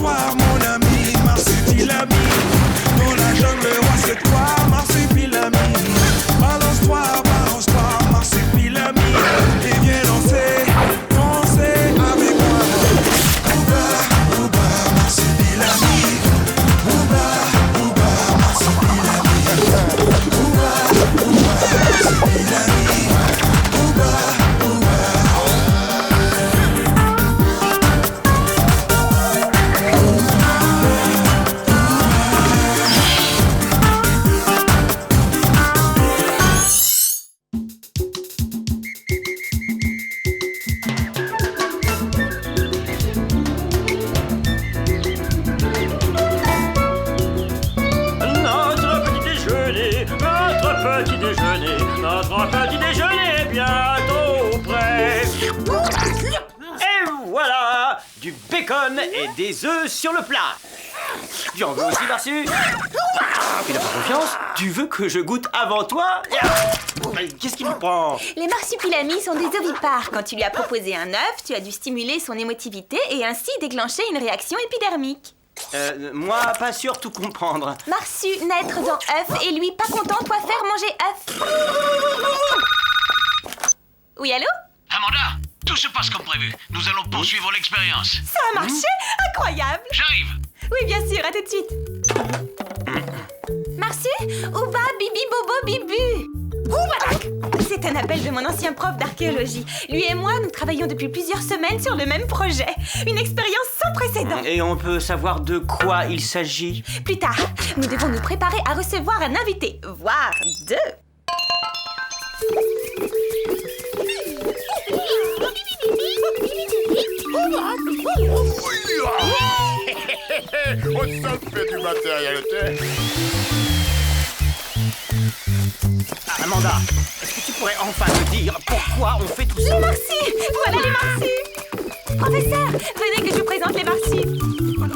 Balance-toi, mon ami, marsupilami. Dans la jungle, roi, c'est toi, marsupilami. Balance-toi, balance-toi, marsupilami. Et viens danser, danser avec moi. Ouba, ouba, marsupilami. Ouba, ouba, marsupilami. Ouba, ouba, marsupilami. Ouba, ouba. Notre petit déjeuner est bientôt prêt. Et voilà, du bacon et des œufs sur le plat. Tu en veux aussi, Marsu? Tu n'as pas confiance? Tu veux que je goûte avant toi? Qu'est-ce qui me prend? Les marsupilamis sont des ovipares. Quand tu lui as proposé un œuf, tu as dû stimuler son émotivité et ainsi déclencher une réaction épidermique. Moi, pas sûr tout comprendre. Marsu, naître dans œuf et lui pas content, toi faire manger œuf. Oui, allô? Amanda, tout se passe comme prévu. Nous allons poursuivre l'expérience. Ça a marché? Incroyable! J'arrive. Oui, bien sûr, à tout de suite. Marsu, Ouba, Bibi, Bobo, Bibu. C'est un appel de mon ancien prof d'archéologie. Lui et moi, nous travaillons depuis plusieurs semaines sur le même projet. Une expérience sans précédent. Et on peut savoir de quoi il s'agit? Plus tard, nous devons nous préparer à recevoir un invité, voire deux. On s'en fait du matériel, Amanda, est-ce que tu pourrais enfin me dire pourquoi on fait tout ça? Les marsus! Voilà les marsus! Professeur, venez que je vous présente les marsus.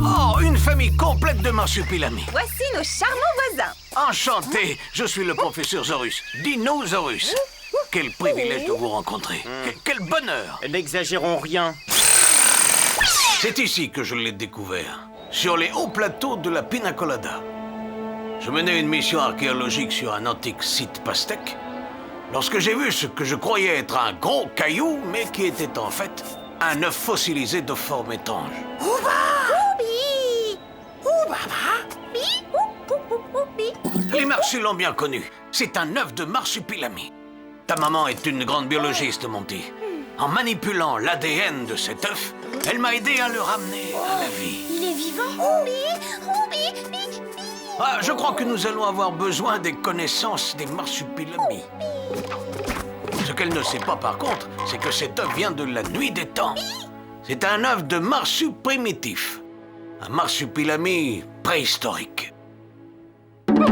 Oh, une famille complète de marsupilamis. Voici nos charmants voisins. Enchanté, je suis le professeur Zorus, Dinosaurus. Quel privilège de vous rencontrer. Quel bonheur. N'exagérons rien. C'est ici que je l'ai découvert, sur les hauts plateaux de la Pina Colada. Je menais une mission archéologique sur un antique site pastèque lorsque j'ai vu ce que je croyais être un gros caillou, mais qui était en fait un œuf fossilisé de forme étrange. Les marsus l'ont bien connu. C'est un œuf de marsupilami. Ta maman est une grande biologiste, mon petit. En manipulant l'ADN de cet œuf, elle m'a aidé à le ramener à la vie. Il est vivant? Ah, je crois que nous allons avoir besoin des connaissances des marsupilamis. Ce qu'elle ne sait pas, par contre, c'est que cet œuf vient de la nuit des temps. C'est un œuf de marsu primitif. Un marsupilami préhistorique. Ça y est,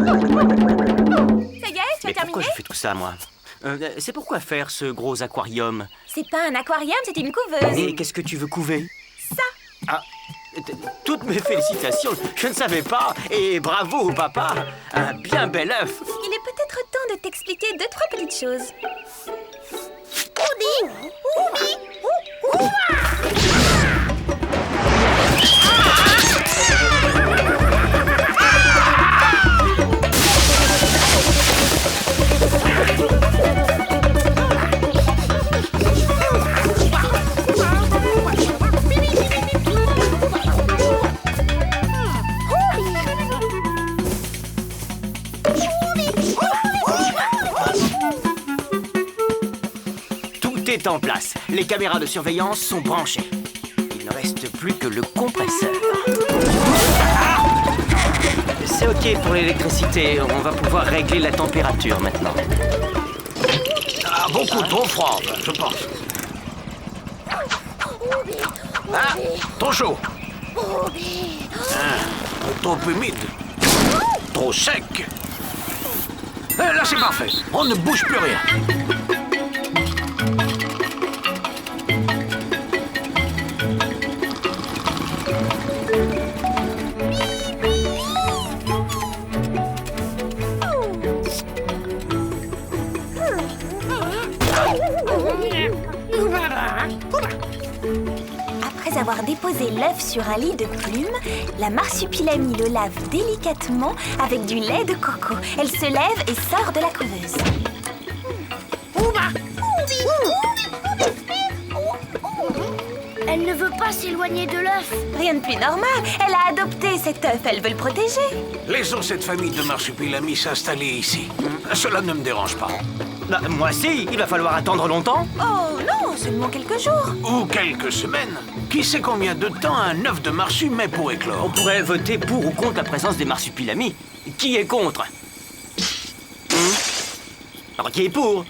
tu as Mais terminé? pourquoi je fais tout ça, moi? C'est pourquoi faire ce gros aquarium? C'est pas un aquarium, c'est une couveuse. Et qu'est-ce que tu veux couver? Ça. Ah, toutes mes félicitations, je ne savais pas. Et bravo au papa, un bien bel œuf. Il est peut-être temps de t'expliquer deux, trois petites choses. Tout est en place. Les caméras de surveillance sont branchées. Il ne reste plus que le compresseur. C'est ok pour l'électricité. On va pouvoir régler la température maintenant. Ah, beaucoup trop froid, je pense. Ah, trop chaud. Ah, trop humide. Trop sec. Là, c'est parfait. On ne bouge plus rien. Après Après avoir déposé l'œuf sur un lit de plumes, la marsupilami le lave délicatement avec du lait de coco. Elle se lève et sort de la couveuse. Elle ne veut pas s'éloigner de l'œuf. Rien de plus normal. Elle a adopté cet œuf. Elle veut le protéger. Laissons cette famille de marsupilami s'installer ici. Cela ne me dérange pas. Bah, moi si, il va falloir attendre longtemps. Oh non, seulement quelques jours. Ou quelques semaines. Qui sait combien de temps un œuf de marsu met pour éclore? On pourrait voter pour ou contre la présence des marsupilami. Qui est contre? Alors qui est pour?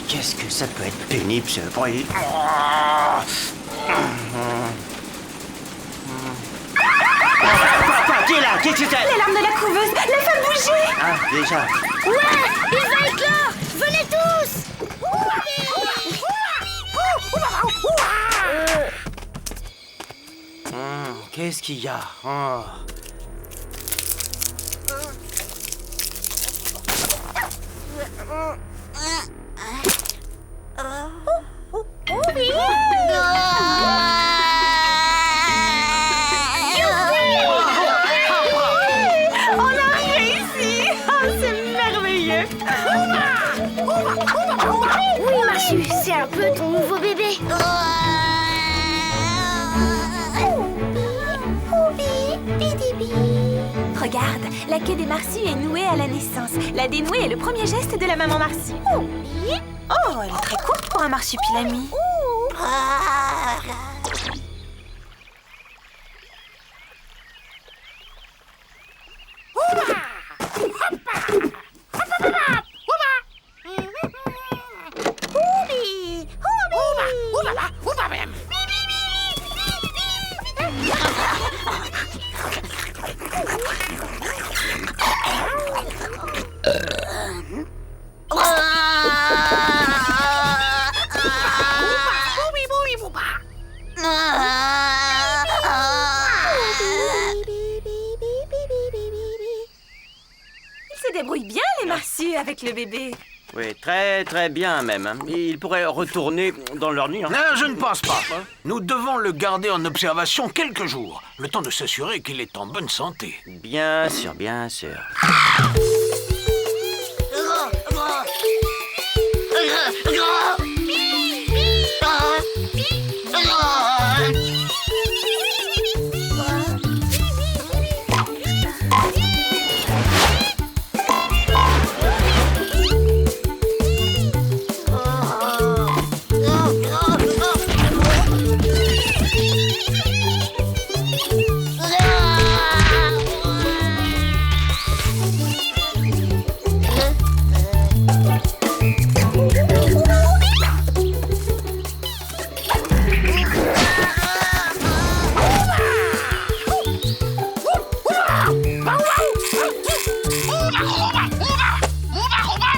Qu'est-ce que ça peut être pénible ce bruit. Papa, qui est là? Qu'est-ce que c'est? L'alarme de la couveuse. La femme bouger. Ah, déjà. Ouais, il va éclore. Venez tous. Qu'est-ce qu'il y a? Oh. On a réussi. Oh, c'est merveilleux. Oui, Marsu, c'est un peu ton nouveau bébé. Regarde, la queue des marsus est nouée à la naissance. La dénouer est le premier geste de la maman marsu. Oh, elle est très courte pour un marsupilami. Ils se débrouillent bien, les marsus, avec le bébé. Oui, très très bien même. Ils pourraient retourner dans leur nid. Hein. Non, je ne pense pas. Nous devons le garder en observation quelques jours, le temps de s'assurer qu'il est en bonne santé. Bien sûr, bien sûr.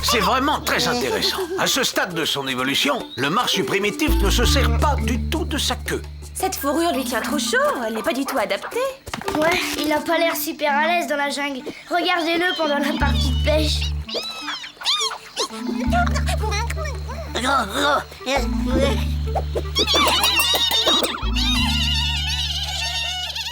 C'est vraiment très intéressant. À ce stade de son évolution, le marsu primitif ne se sert pas du tout de sa queue. Cette fourrure lui tient trop chaud. Elle n'est pas du tout adaptée. Ouais, il a pas l'air super à l'aise dans la jungle. Regardez-le pendant la partie de pêche.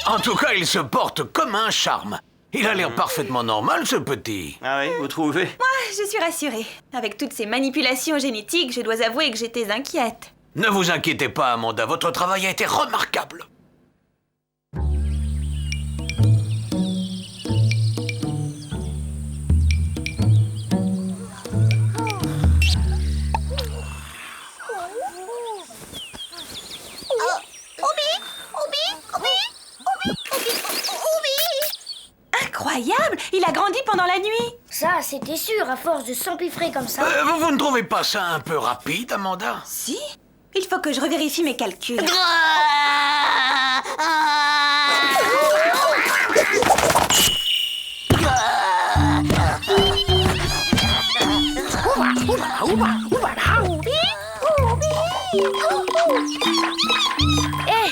En tout cas, il se porte comme un charme. Il a l'air parfaitement normal, ce petit. Ah oui, vous trouvez? Moi, je suis rassurée. Avec toutes ces manipulations génétiques, je dois avouer que j'étais inquiète. Ne vous inquiétez pas, Amanda, votre travail a été remarquable. Incroyable! Il a grandi pendant la nuit. Ça, c'était sûr, à force de s'empiffrer comme ça. Vous ne trouvez pas ça un peu rapide, Amanda? Si? Il faut que je revérifie mes calculs.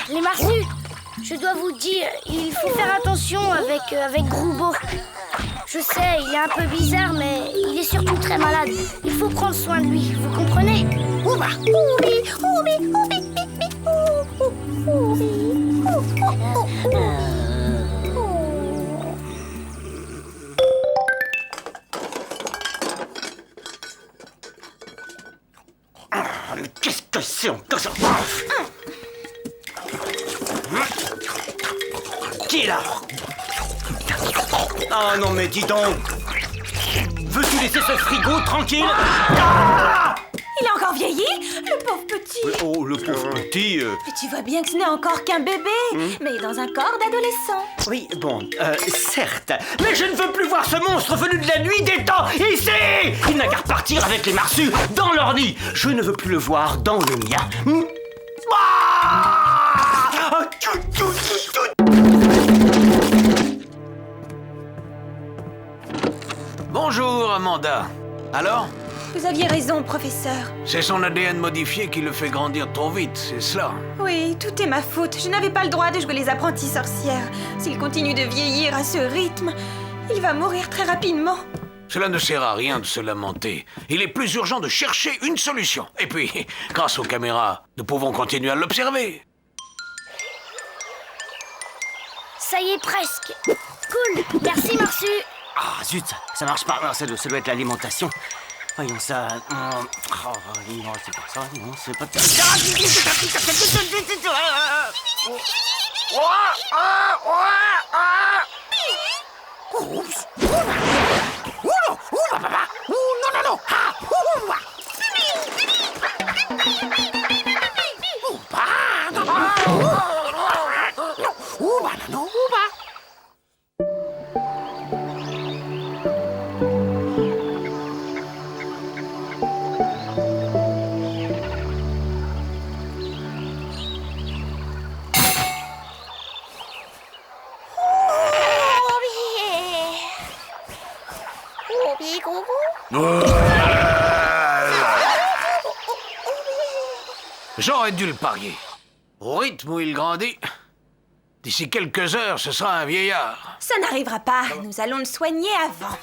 Les Marsus, je dois vous dire, il faut faire attention avec Groubo. Je sais, il est un peu bizarre, mais il est surtout très malade. Il faut prendre soin de lui, vous comprenez? Mais qu'est-ce que c'est encore ça? Qui est là? Ah non mais dis donc! Veux-tu laisser ce frigo tranquille? Ah! Il a encore vieilli, le pauvre petit. Oh, le pauvre petit... Mais tu vois bien que ce n'est encore qu'un bébé, mais dans un corps d'adolescent. Oui, bon, certes. Mais je ne veux plus voir ce monstre venu de la nuit des temps ici! Il n'a qu'à repartir avec les Marsus dans leur nid. Je ne veux plus le voir dans le mien. Bonjour, Amanda. Alors? Vous aviez raison, professeur. C'est son ADN modifié qui le fait grandir trop vite, c'est cela. Oui, tout est ma faute. Je n'avais pas le droit de jouer les apprentis sorcières. S'il continue de vieillir à ce rythme, il va mourir très rapidement. Cela ne sert à rien de se lamenter. Il est plus urgent de chercher une solution. Et puis, grâce aux caméras, nous pouvons continuer à l'observer. Ça y est, presque. Cool, merci Marsu. Ah zut, ça marche pas. Non, ça doit être l'alimentation. Voyons ça. Oh, non, c'est pas ça. Non, c'est pas... J'aurais dû le parier. Au rythme où il grandit, d'ici quelques heures, ce sera un vieillard. Ça n'arrivera pas. Nous allons le soigner avant.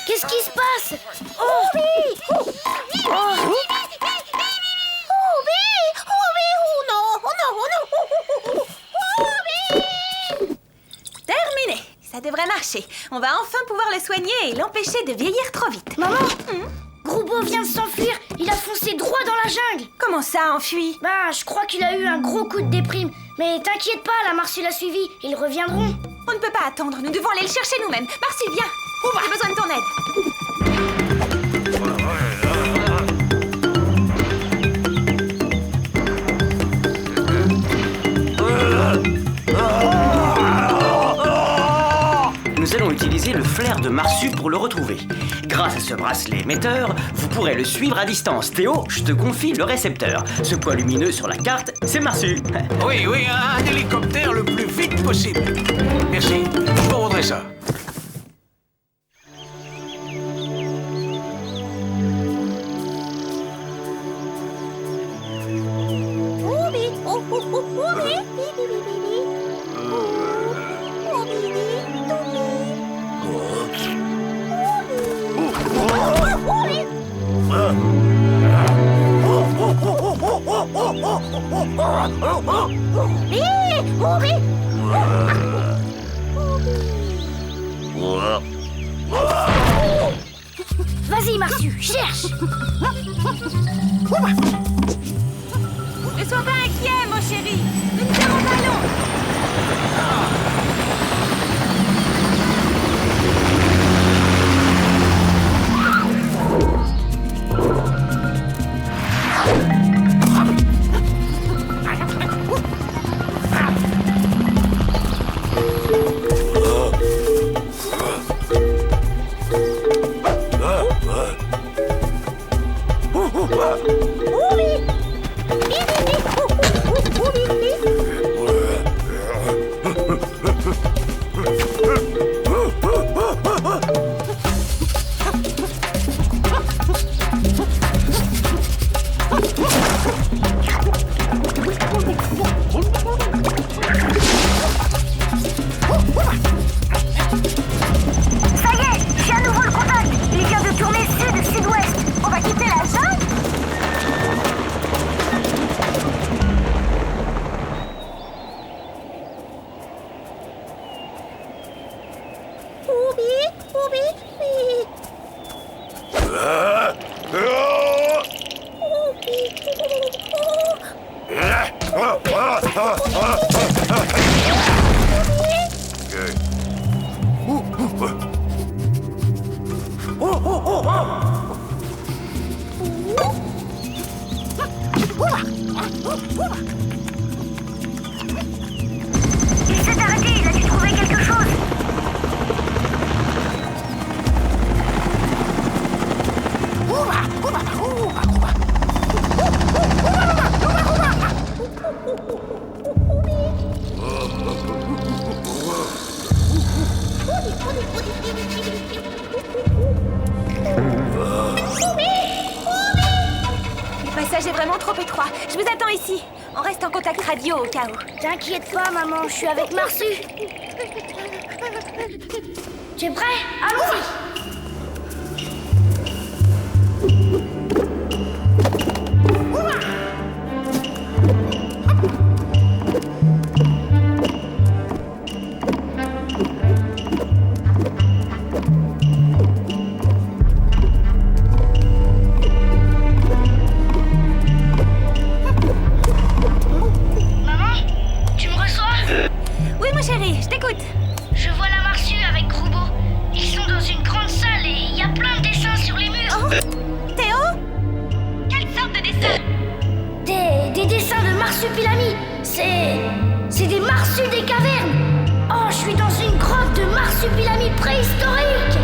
Qu'est-ce qui se passe? Oh! Terminé. Ça devrait marcher. On va enfin pouvoir le soigner et l'empêcher de vieillir trop vite. Maman, Groubo vient de s'enfuir. Il a foncé droit dans la jungle. Comment ça, enfui? Bah, je crois qu'il a eu un gros coup de déprime. Mais t'inquiète pas, la Marcy l'a suivi. Ils reviendront. On ne peut pas attendre, nous devons aller le chercher nous-mêmes. Marcy, viens. J'ai besoin de ton aide. Nous allons utiliser le flair de Marsu pour le retrouver. Grâce à ce bracelet émetteur, vous pourrez le suivre à distance. Théo, je te confie le récepteur. Ce point lumineux sur la carte, c'est Marsu. Oui, un hélicoptère le plus vite possible. Merci, je vous rendrai ça. Vas-y, Marsu, cherche. Ne sois pas inquiet, mon chéri. Nous nous allons. Il s'est arrêté, il a dû trouver quelque chose. Le passage est vraiment trop étroit. Je vous attends ici. On reste en contact radio au cas où. T'inquiète pas, maman, je suis avec Marsu. Tu es prêt? Allons-y. Maman, tu me reçois? Oui, mon chéri, je t'écoute. Je vois la Marsu avec Groubo. Ils sont dans une grande salle et il y a plein de dessins sur les murs. Oh, Théo? Quelle sorte de dessin? Des dessins de marsupilami. C'est des marsus des cavernes. Oh, je suis dans une grotte de marsupilami préhistorique.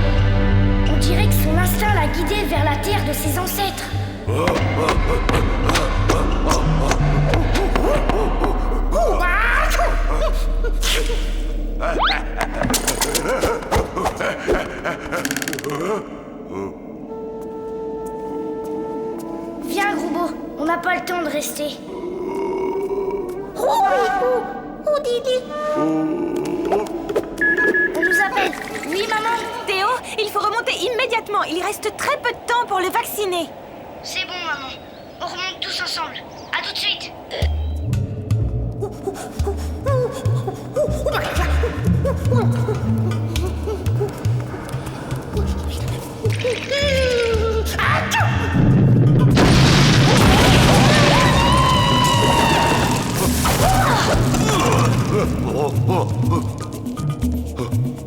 On dirait que son instinct l'a guidé vers la terre de ses ancêtres. Viens, Groubo, on n'a pas le temps de rester. On nous appelle. Oui, maman? Théo, il faut remonter immédiatement. Il reste très peu de temps pour le vacciner. C'est bon, maman. On remonte tous ensemble. À tout de suite.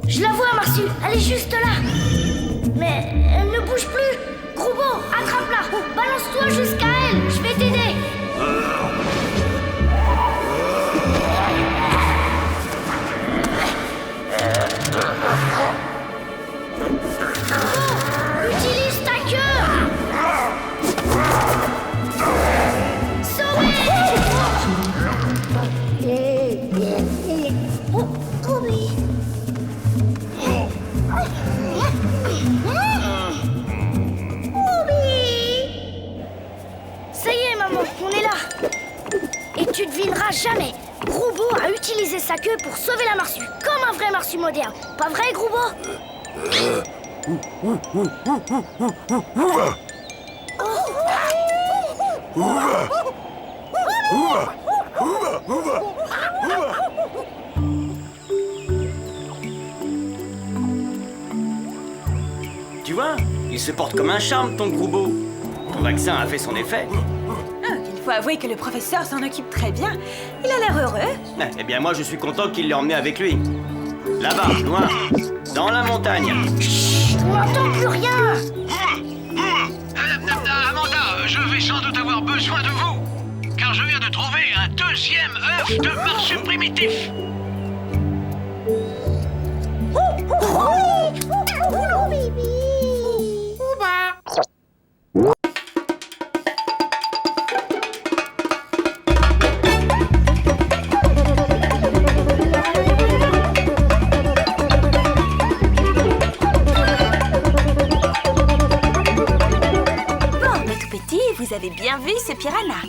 Je la vois, Marsu. Elle est juste là. Mais elle ne bouge plus. Groubo, attrape-la. Balance-toi jusqu'à elle. Je vais t'aider. Utilise ta queue. Sauvé. Oh oui. Ça y est, maman, on est là. Et tu devineras jamais. Groubo a utilisé sa queue pour sauver la marsue, comme un vrai marsu moderne. Pas vrai, Groubo? Tu vois, il se porte comme un charme, ton Groubo. Ton vaccin a fait son effet. Il faut avouer que le professeur s'en occupe très bien. Il a l'air heureux. Eh bien, moi, je suis content qu'il l'ait emmené avec lui. Là-bas, loin, dans la montagne. On n'entend plus rien. Amanda, je vais sans doute avoir besoin de vous, car je viens de trouver un deuxième œuf de marsu primitif. Vous avez bien vu ce piranha.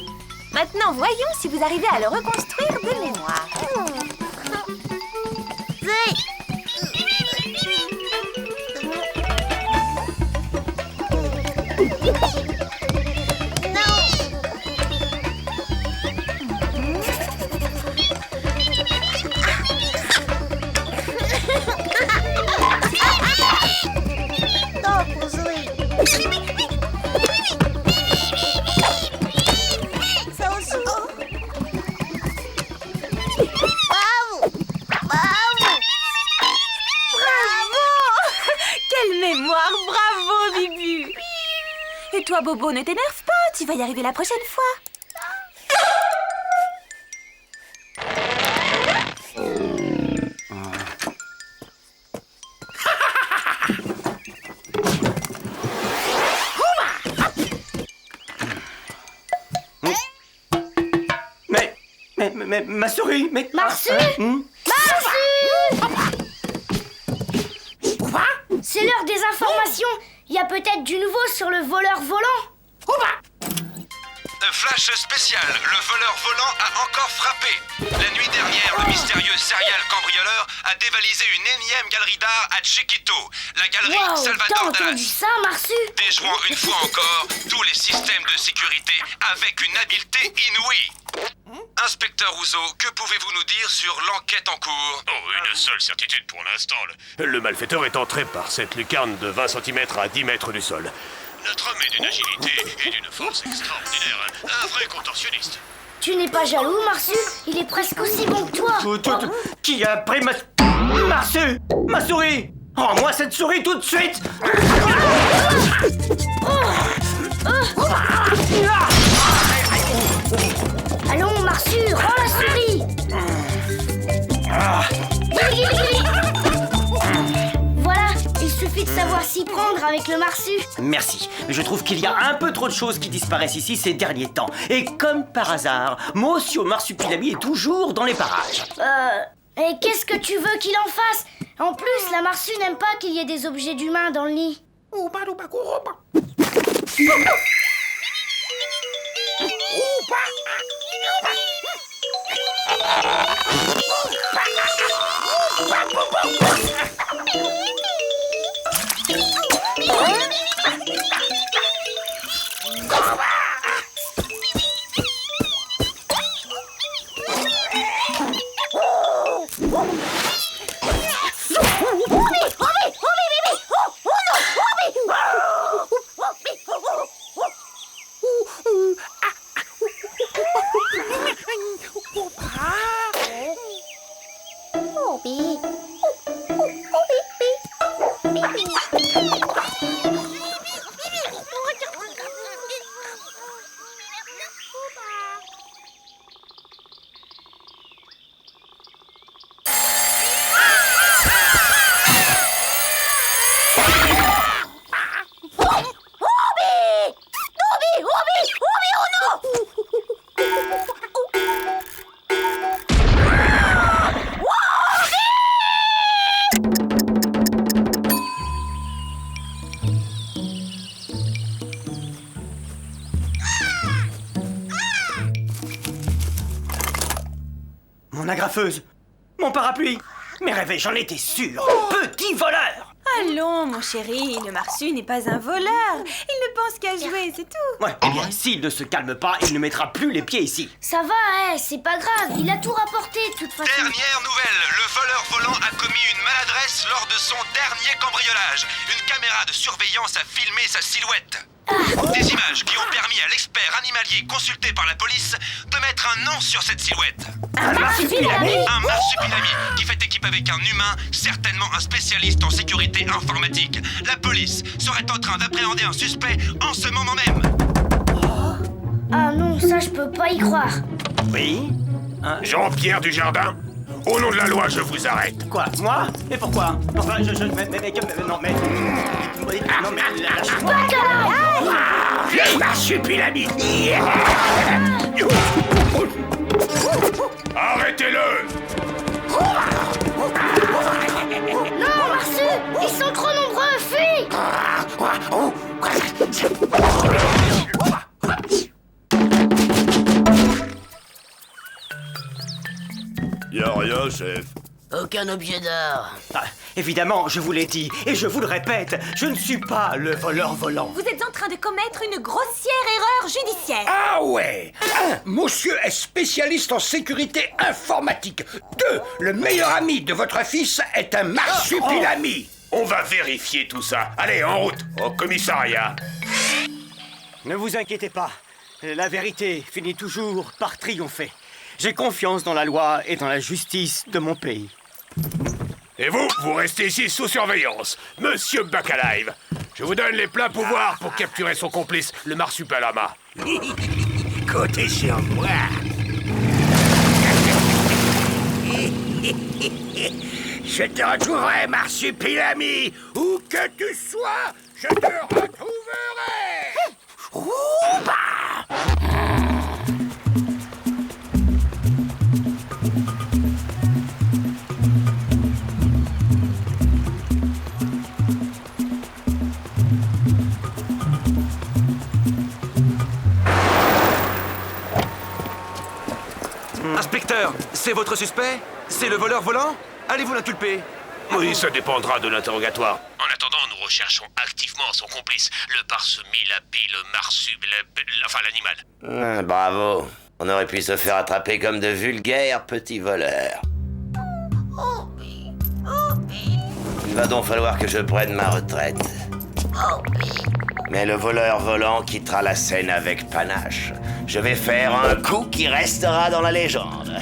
Maintenant, voyons si vous arrivez à le reconstruire de mémoire. Et toi, Bobo, ne t'énerve pas, tu vas y arriver la prochaine fois. Mais ma souris, mais... Marsu C'est l'heure des informations. Il y a peut-être du nouveau sur le voleur volant. Flash spécial, le voleur volant a encore frappé. La nuit dernière, le mystérieux serial cambrioleur a dévalisé une énième galerie d'art à Chiquito, la galerie Wow, t'as Salvador entendu Dallas. ça, Marsu? Déjouant une fois encore tous les systèmes de sécurité avec une habileté inouïe. Inspecteur Rousseau, que pouvez-vous nous dire sur l'enquête en cours? Oh, une seule certitude pour l'instant. Le malfaiteur est entré par cette lucarne de 20 cm à 10 mètres du sol. Notre homme est d'une agilité et d'une force extraordinaire. Un vrai contorsionniste. Tu n'es pas jaloux, Marsu? Il est presque aussi bon que toi. Qui a pris ma... Marsu, ma souris. Rends-moi cette souris tout de suite. Allons, Marsu, rends la souris. Voilà, il suffit de savoir s'y prendre avec le Marsu. Merci, mais je trouve qu'il y a un peu trop de choses qui disparaissent ici ces derniers temps. Et comme par hasard, Monsieur Marsupilami est toujours dans les parages. Et qu'est-ce que tu veux qu'il en fasse? En plus, la Marsu n'aime pas qu'il y ait des objets d'humains dans le nid. l'arme agrafeuse. Mon parapluie. Mais rêvé, j'en étais sûr. Petit voleur. Allons, mon chéri, le Marsu n'est pas un voleur. Il ne pense qu'à jouer, c'est tout. Ouais, eh bien, s'il ne se calme pas, il ne mettra plus les pieds ici. Ça va, c'est pas grave, il a tout rapporté de toute façon. Dernière nouvelle, le voleur volant a commis une maladresse lors de son dernier cambriolage. Une caméra de surveillance a filmé sa silhouette. Des images qui ont permis à l'expert animalier consulté par la police de mettre un nom sur cette silhouette. Un marsupilami? Un marsupilami qui fait équipe avec un humain, certainement un spécialiste en sécurité informatique. La police serait en train d'appréhender un suspect en ce moment même. Ah non, ça je peux pas y croire. Oui? Jean-Pierre Dujardin, au nom de la loi, je vous arrête. Quoi? Moi? Mais pourquoi? Enfin, non, mais... Non, mais... Lâche-moi. Vieille marsupilami. Arrêtez-le! Non, Marsu, ils sont trop nombreux, fuis! Y'a rien, chef. Aucun objet d'art. Ah, évidemment, je vous l'ai dit, et je vous le répète, je ne suis pas le voleur volant. Vous êtes en train de commettre une grossière erreur judiciaire. Ah ouais! 1. Monsieur est spécialiste en sécurité informatique. 2. Le meilleur ami de votre fils est un marsupilami. On va vérifier tout ça. Allez, en route, au commissariat. Ne vous inquiétez pas, la vérité finit toujours par triompher. J'ai confiance dans la loi et dans la justice de mon pays. Et vous restez ici sous surveillance. Monsieur Bacalive, je vous donne les pleins pouvoirs pour capturer son complice, le marsupilama. Côté sur moi. Je te retrouverai, marsupilami. Où que tu sois, je te retrouverai. Inspecteur, c'est votre suspect? C'est le voleur volant? Allez-vous l'inculper? Oui, ça dépendra de l'interrogatoire. En attendant, nous recherchons activement son complice, le parsemilapis, le enfin l'animal. Bravo. On aurait pu se faire attraper comme de vulgaires petits voleurs. Il va donc falloir que je prenne ma retraite. Mais le voleur volant quittera la scène avec panache. Je vais faire un coup qui restera dans la légende.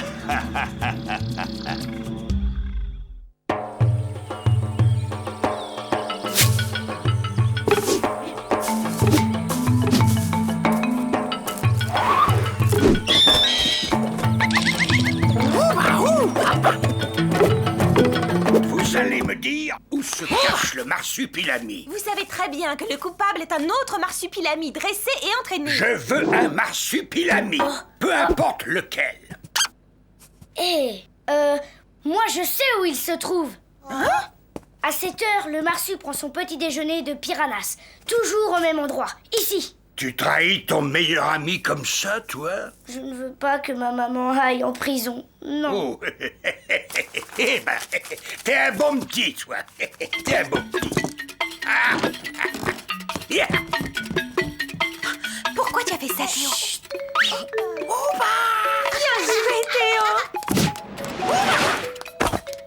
Vous allez me dire où se cache le marsupilami. Vous savez très bien que le coupable est un autre marsupilami dressé et entraîné. Je veux un marsupilami, peu importe lequel. Moi je sais où il se trouve. À 7 heures, le Marsu prend son petit déjeuner de piranhas. Toujours au même endroit, ici. Tu trahis ton meilleur ami comme ça, toi? Je ne veux pas que ma maman aille en prison, non. Oh. Eh ben, t'es un bon petit, toi. T'es un bon petit. Ah. Yeah. Pourquoi tu as fait ça, Théo? Bien joué, Théo.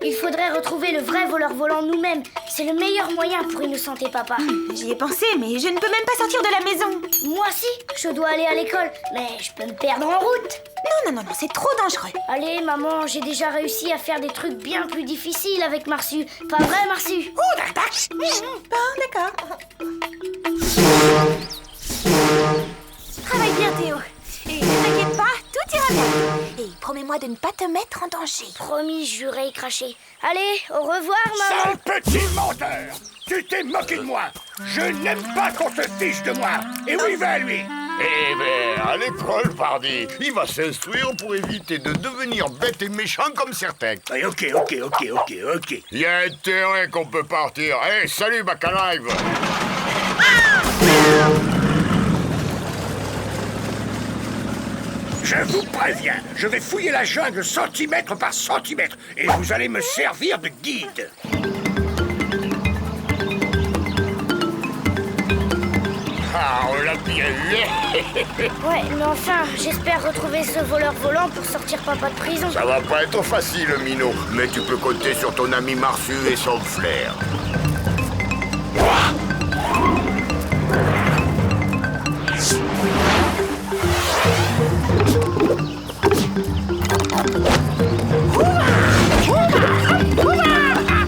Il faudrait retrouver le vrai voleur volant nous-mêmes. C'est le meilleur moyen pour innocenter papa. J'y ai pensé, mais je ne peux même pas sortir de la maison. Moi aussi, je dois aller à l'école, mais je peux me perdre en route. Non, c'est trop dangereux. Allez, maman, j'ai déjà réussi à faire des trucs bien plus difficiles avec Marsu. Pas vrai, Marsu? Bon, d'accord. Travaille bien, Théo. Et ne t'inquiète pas, tout ira bien. Et promets-moi de ne pas te mettre en danger. Promis, juré, craché. Allez, au revoir, maman. Sale petit menteur! Tu t'es moqué de moi! Je n'aime pas qu'on se fiche de moi! Et où il va, lui? Eh ben, à l'école, pardi. Il va s'instruire pour éviter de devenir bête et méchant comme certains. Oui, ok. Il y a intérêt qu'on peut partir. Eh, salut, Bacalive! Je vous préviens, je vais fouiller la jungle centimètre par centimètre et vous allez me servir de guide. Ah, on l'a bien eu. Ouais, mais enfin, j'espère retrouver ce voleur volant pour sortir papa de prison. Ça va pas être facile, Minot. Mais tu peux compter sur ton ami Marsu et son flair.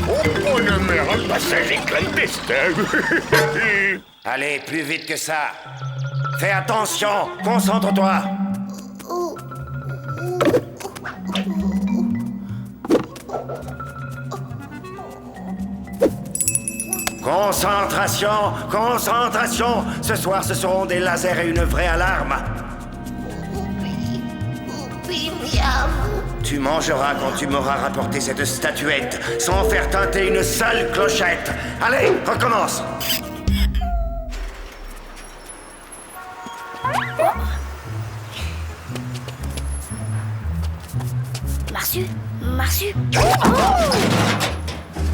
Oh, bonne mère, un passager clandestin. Allez, plus vite que ça. Fais attention, concentre-toi. Concentration, concentration. Ce soir, ce seront des lasers et une vraie alarme. Tu mangeras quand tu m'auras rapporté cette statuette, sans faire teinter une seule clochette. Allez, recommence. Marsu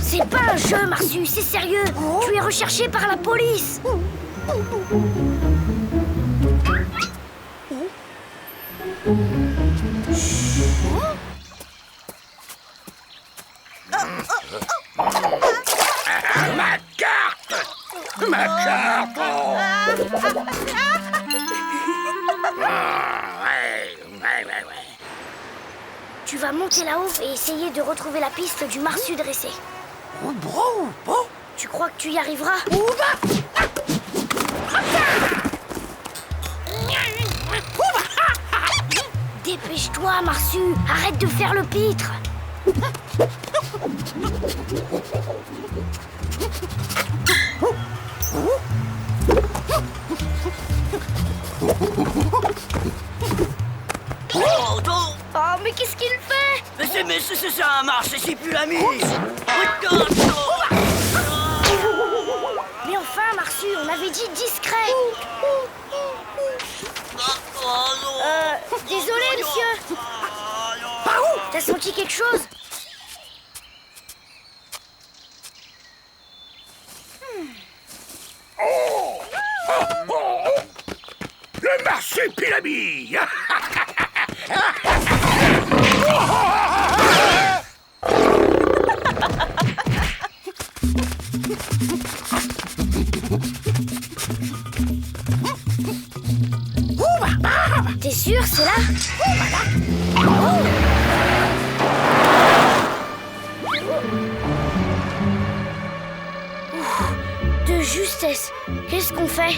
C'est pas un jeu, Marsu, c'est sérieux. Tu es recherché par la police. Ma carte! Ma carte! Ouais. Tu vas monter là-haut et essayer de retrouver la piste du Marsu dressé. Tu crois que tu y arriveras? Dépêche-toi, Marsu! Arrête de faire le pitre! Oh, mais qu'est-ce qu'il fait? Mais c'est un marsupilami. Mais enfin, Marsu, on avait dit discret. Désolé, monsieur. T'as senti quelque chose? Le marsupilami! T'es sûr, c'est là? De justesse. Qu'est-ce qu'on fait?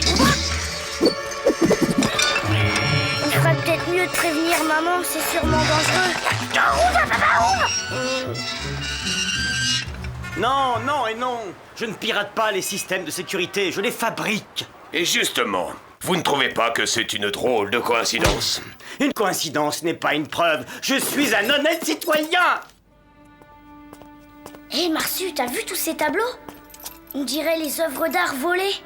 Il ferait peut-être mieux de prévenir maman, c'est sûrement dangereux. Non et non. Je ne pirate pas les systèmes de sécurité, je les fabrique. Et justement, vous ne trouvez pas que c'est une drôle de coïncidence? Une coïncidence n'est pas une preuve. Je suis un honnête citoyen. Hé, Marsu, t'as vu tous ces tableaux? On dirait les œuvres d'art volées.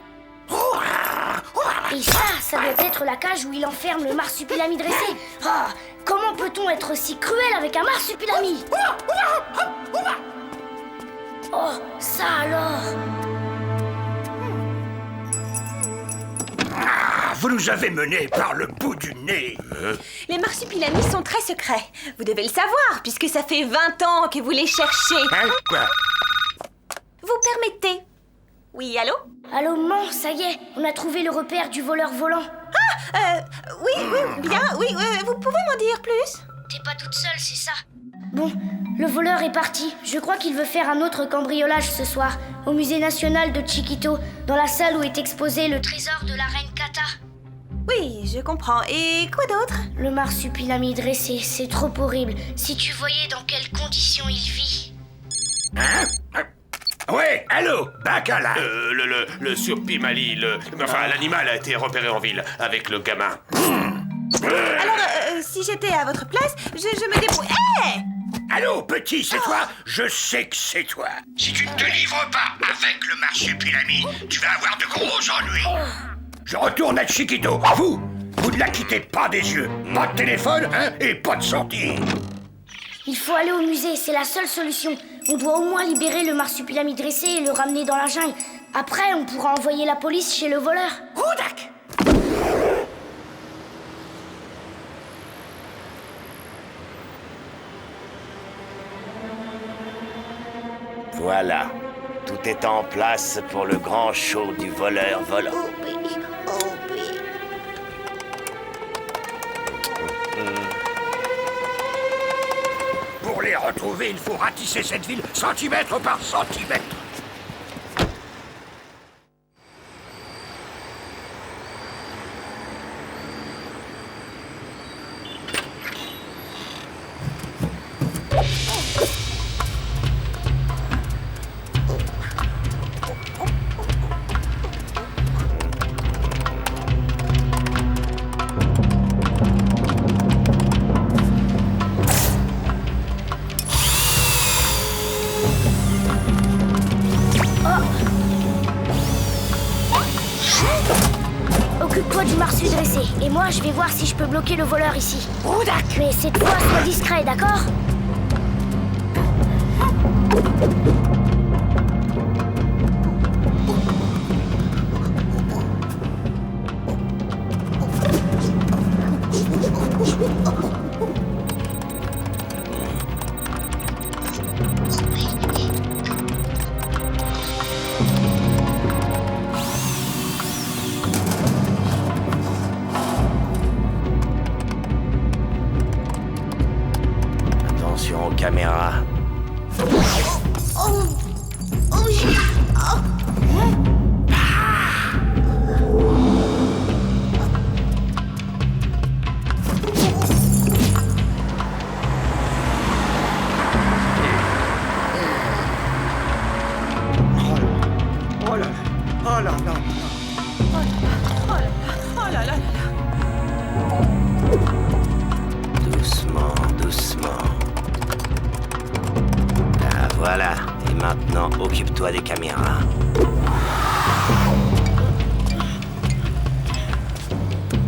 Et ça doit être la cage où il enferme le marsupilami dressé. Ah, comment peut-on être aussi cruel avec un marsupilami? Oh, ça alors! Vous nous avez menés par le bout du nez. Les marsupilamis sont très secrets. Vous devez le savoir, puisque ça fait 20 ans que vous les cherchez. Quoi? Vous permettez? Oui, allô? Allô, maman, ça y est, on a trouvé le repère du voleur volant. Oui, bien, oui, vous pouvez m'en dire plus? T'es pas toute seule, c'est ça? Bon, le voleur est parti. Je crois qu'il veut faire un autre cambriolage ce soir, au musée national de Chiquito, dans la salle où est exposé le trésor de la reine Kata. Oui, je comprends. Et quoi d'autre? Le marsupilami dressé, c'est trop horrible. Si tu voyais dans quelles conditions il vit. Ouais, allô, Bacala. Le surpimali, l'animal a été repéré en ville avec le gamin. Alors, si j'étais à votre place, je me débrouille. Hé! Allô, petit, c'est toi? Je sais que c'est toi. Si tu ne te livres pas avec le marsupilami, tu vas avoir de gros ennuis. Je retourne à Chiquito. Vous, Vous ne la quittez pas des yeux. Pas de téléphone, hein, et pas de sortie. Il faut aller au musée, c'est la seule solution. On doit au moins libérer le marsupilami dressé et le ramener dans la jungle. Après, on pourra envoyer la police chez le voleur. Oudak! Voilà, tout est en place pour le grand show du voleur volant. Pour les retrouver, il faut ratisser cette ville centimètre par centimètre. Occupe-toi du marsu dressé, et moi je vais voir si je peux bloquer le voleur ici. Oudak! Mais cette fois, sois discret, d'accord? Attention aux caméras. Oh là là, oh là là. Oh là là. Doucement, doucement. Ah, voilà. Et maintenant, occupe-toi des caméras.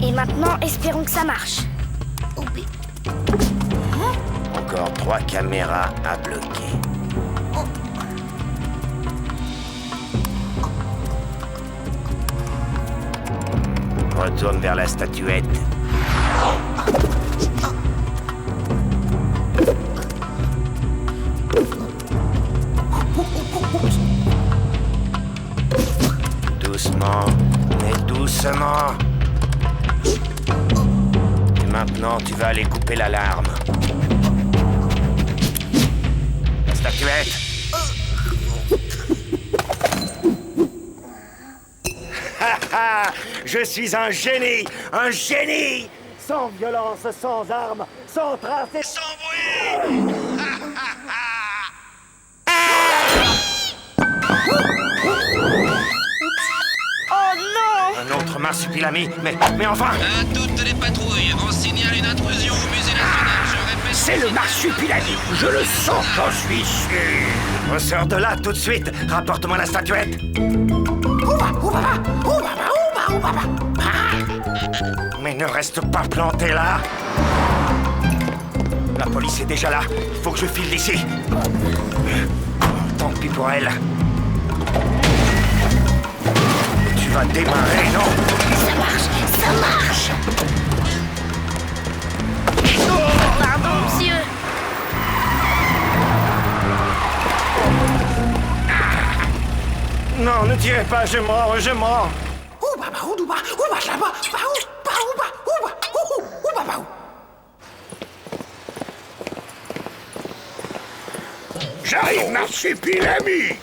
Et maintenant, espérons que ça marche. Encore 3 caméras à bloquer. Retourne vers la statuette. Doucement, mais doucement. Et maintenant, tu vas aller couper l'alarme. La statuette. Je suis un génie! Un génie! Sans violence, sans armes, sans trace et sans bruit! Oh non! Un autre marsupilami, mais enfin! À toutes les patrouilles, on signale une intrusion au musée national, je répète... C'est le marsupilami, je le sens, j'en suis sûr. Ressors de là tout de suite! Rapporte-moi la statuette! Mais ne reste pas planté là! La police est déjà là, faut que je file d'ici! Tant pis pour elle! Tu vas démarrer, non? Ça marche, ça marche! Pardon, monsieur. Non, ne tirez pas, je mors, je mors! J'arrive, marsupilami!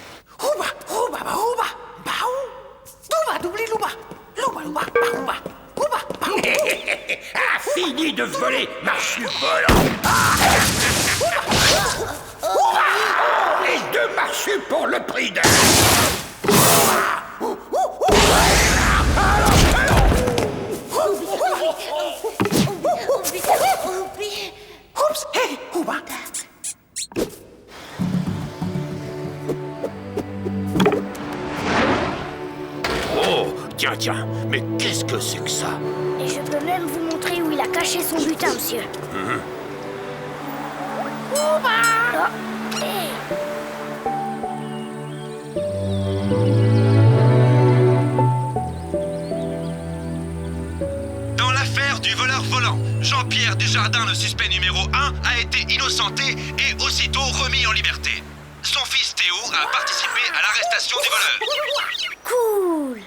Ah, fini de voler, marchu volant! Les 2 marchus pour le prix d'un! Oh, tiens, mais qu'est-ce Qu'est-ce que c'est que ça? Et je peux même vous montrer où il a caché son butin, monsieur. Oh, hey. Dans l'affaire du voleur volant, Jean-Pierre Desjardins, le suspect numéro 1, a été innocenté et aussitôt remis en liberté. Son fils Théo a participé à l'arrestation du voleur. Cool.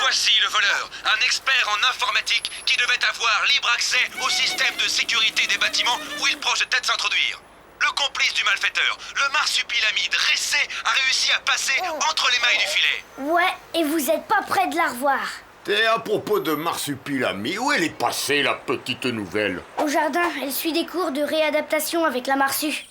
Voici le voleur, un expert en informatique qui devait avoir libre accès au système de sécurité des bâtiments où il projetait de s'introduire. Le complice du malfaiteur, le marsupilami dressé, a réussi à passer entre les mailles du filet. Ouais, et vous êtes pas près de la revoir. Et à propos de Marsupilami, où elle est passée, la petite nouvelle? Au jardin, elle suit des cours de réadaptation avec la marsue.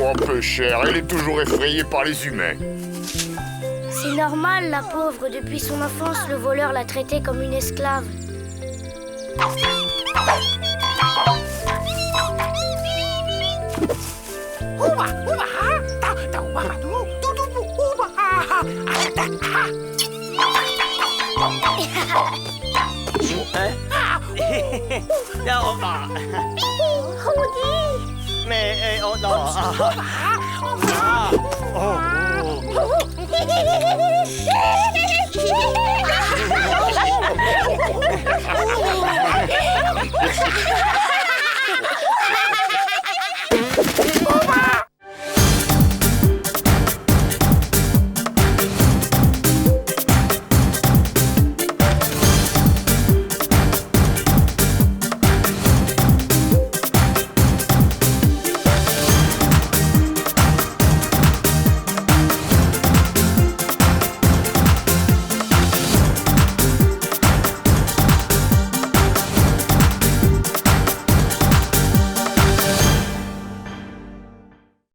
Oh, un peu cher, elle est toujours effrayée par les humains. C'est normal, la pauvre. Depuis son enfance, le voleur l'a traitée comme une esclave. Mais oh non.